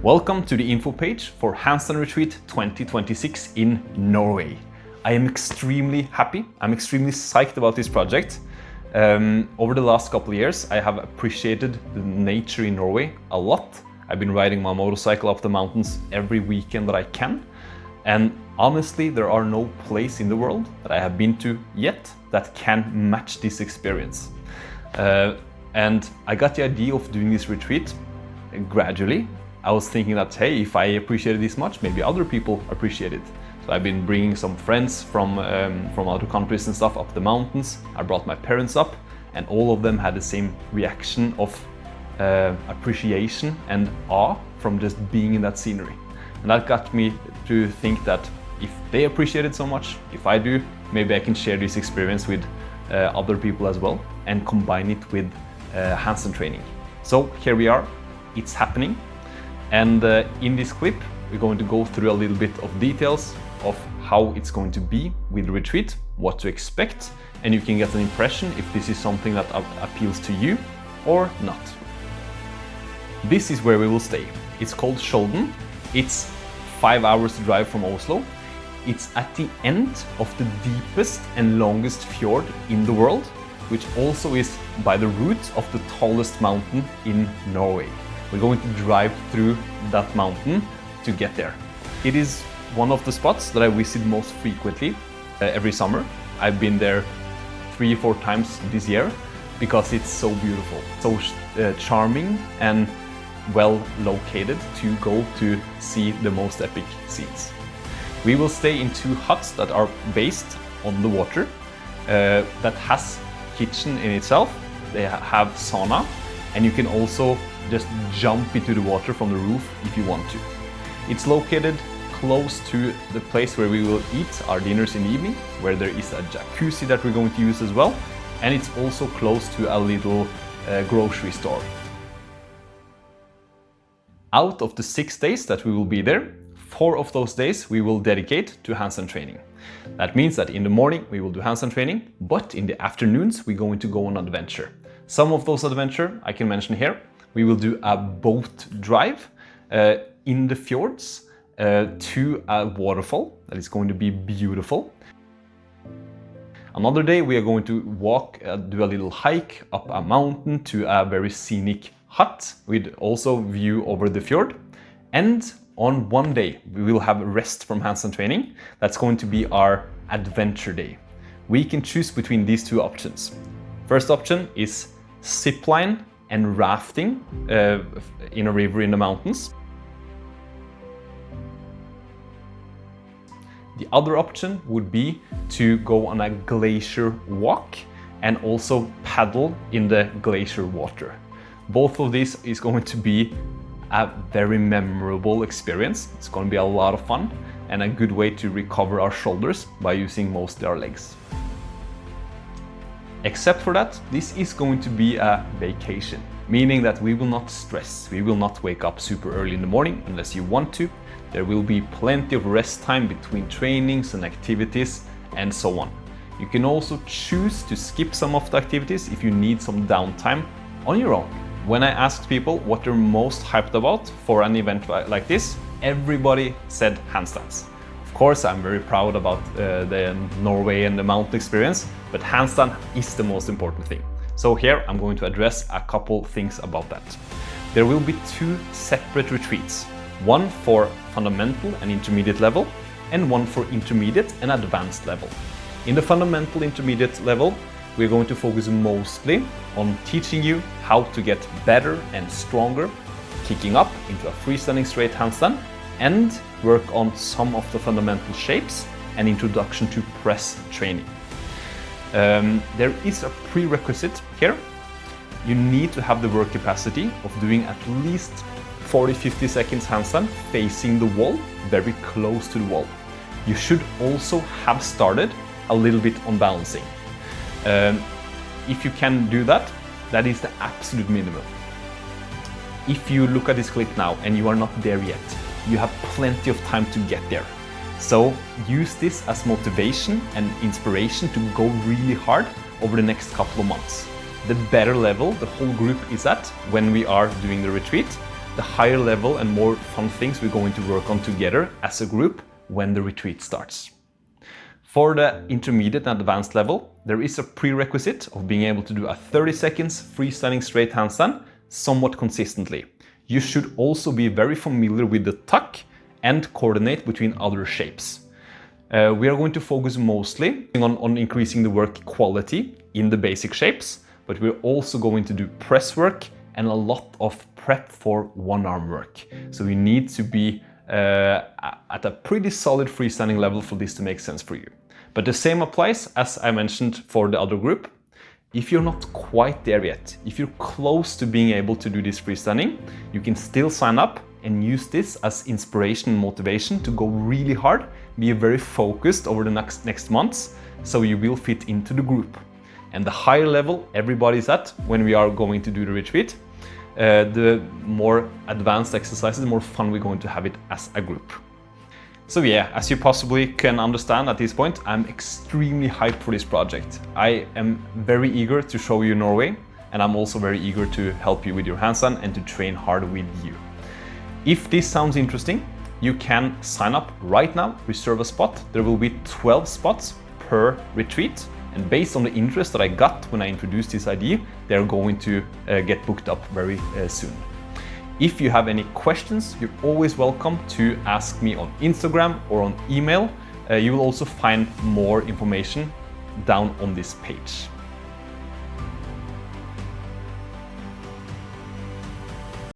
Welcome to the info page for Handstand Retreat 2026 in Norway. I am extremely happy, I'm extremely psyched about this project. Over the last couple of years, I have appreciated the nature in Norway a lot. I've been riding my motorcycle up the mountains every weekend that I can. And honestly, there are no place in the world that I have been to yet that can match this experience. And I got the idea of doing this retreat gradually. I was thinking that, hey, if I appreciate it this much, maybe other people appreciate it. So I've been bringing some friends from other countries and stuff up the mountains. I brought my parents up, and all of them had the same reaction of appreciation and awe from just being in that scenery. And that got me to think that if they appreciate it so much, if I do, maybe I can share this experience with other people as well and combine it with handstand training. So here we are, it's happening. And in this clip, we're going to go through a little bit of details of how it's going to be with the retreat, what to expect, and you can get an impression if this is something that appeals to you or not. This is where we will stay. It's called Skjolden. It's 5 hours to drive from Oslo. It's at the end of the deepest and longest fjord in the world, which also is by the root of the tallest mountain in Norway. We're going to drive through that mountain to get there. It is one of the spots that I visit most frequently every summer. I've been there 3 or 4 times this year because it's so beautiful, so charming and well located to go to see the most epic scenes. We will stay in 2 huts that are based on the water, that has kitchen in itself. They have sauna, and you can also just jump into the water from the roof if you want to. It's located close to the place where we will eat our dinners in the evening, where there is a jacuzzi that we're going to use as well, and it's also close to a little grocery store. Out of the 6 days that we will be there, 4 of those days we will dedicate to handstand training. That means that in the morning we will do handstand training, but in the afternoons we're going to go on an adventure. Some of those adventures I can mention here. We will do a boat drive in the fjords to a waterfall that is going to be beautiful. Another day we are going to walk, do a little hike up a mountain to a very scenic hut with also view over the fjord. And on one day we will have a rest from handstand training. That's going to be our adventure day. We can choose between these 2 options. First option is zipline and rafting in a river in the mountains. The other option would be to go on a glacier walk and also paddle in the glacier water. Both of these is going to be a very memorable experience. It's going to be a lot of fun and a good way to recover our shoulders by using mostly our legs. Except for that, this is going to be a vacation, meaning that we will not stress. We will not wake up super early in the morning unless you want to. There will be plenty of rest time between trainings and activities and so on. You can also choose to skip some of the activities if you need some downtime on your own. When I asked people what they're most hyped about for an event like this, everybody said handstands. Of course, I'm very proud about the Norway and the mountain experience, but handstand is the most important thing. So here I'm going to address a couple things about that. There will be 2 separate retreats, one for fundamental and intermediate level, and one for intermediate and advanced level. In the fundamental intermediate level, we're going to focus mostly on teaching you how to get better and stronger, kicking up into a freestanding straight handstand, and work on some of the fundamental shapes and introduction to press training. There is a prerequisite here. You need to have the work capacity of doing at least 40-50 seconds handstand facing the wall, very close to the wall. You should also have started a little bit on balancing. If you can do that, that is the absolute minimum. If you look at this clip now and you are not there yet, you have plenty of time to get there. So use this as motivation and inspiration to go really hard over the next couple of months. The better level the whole group is at when we are doing the retreat, the higher level and more fun things we're going to work on together as a group when the retreat starts. For the intermediate and advanced level, there is a prerequisite of being able to do a 30 seconds freestanding straight handstand somewhat consistently. You should also be very familiar with the tuck and coordinate between other shapes. We are going to focus mostly on increasing the work quality in the basic shapes, but we're also going to do press work and a lot of prep for one arm work. So we need to be at a pretty solid freestanding level for this to make sense for you. But the same applies, as I mentioned, for the other group. If you're not quite there yet, if you're close to being able to do this freestanding, you can still sign up and use this as inspiration and motivation to go really hard, be very focused over the next months, so you will fit into the group. And the higher level everybody's at when we are going to do the retreat, the more advanced exercises, the more fun we're going to have it as a group. So yeah, as you possibly can understand at this point, I'm extremely hyped for this project. I am very eager to show you Norway, and I'm also very eager to help you with your handstand and to train hard with you. If this sounds interesting, you can sign up right now, reserve a spot. There will be 12 spots per retreat, and based on the interest that I got when I introduced this idea, they're going to get booked up very soon. If you have any questions, you're always welcome to ask me on Instagram or on email. You will also find more information down on this page.